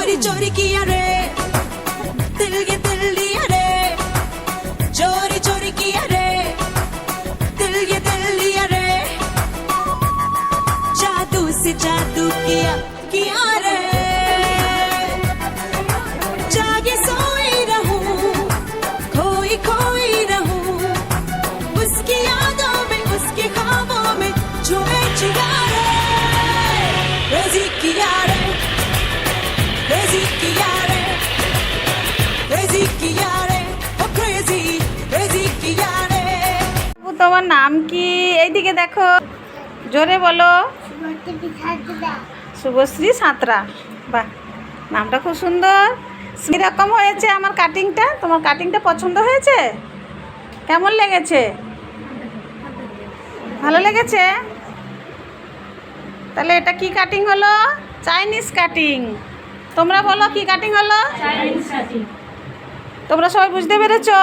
चोरी चोरी किया रे दिल ये दिल लिया रे चोरी चोरी किया रे दिल ये दिल लिया रे जादू से जादू किया रे जागे सोई रहूं खोई खोई रहूं उसकी यादों में उसके ख्वाबों में झूमे जिया रे crazy किया रे crazy किया रे crazy किया रे oh crazy crazy किया रे। তোমার নাম কি? এইদিকে দেখো, জোরে বলো। শুভশ্রী সাঁতরা। বাহ, নামটা খুব সুন্দর। কীরকম হয়েছে আমার কাটিংটা? তোমার কাটিংটা পছন্দ হয়েছে? কেমন লেগেছে? ভালো লেগেছে? তাহলে এটা কি কাটিং হলো? Chinese cutting. তোমরা বলো কি কাটিং হলো? Chinese cutting. তোমরা সবাই বুঝতে পেরেছো?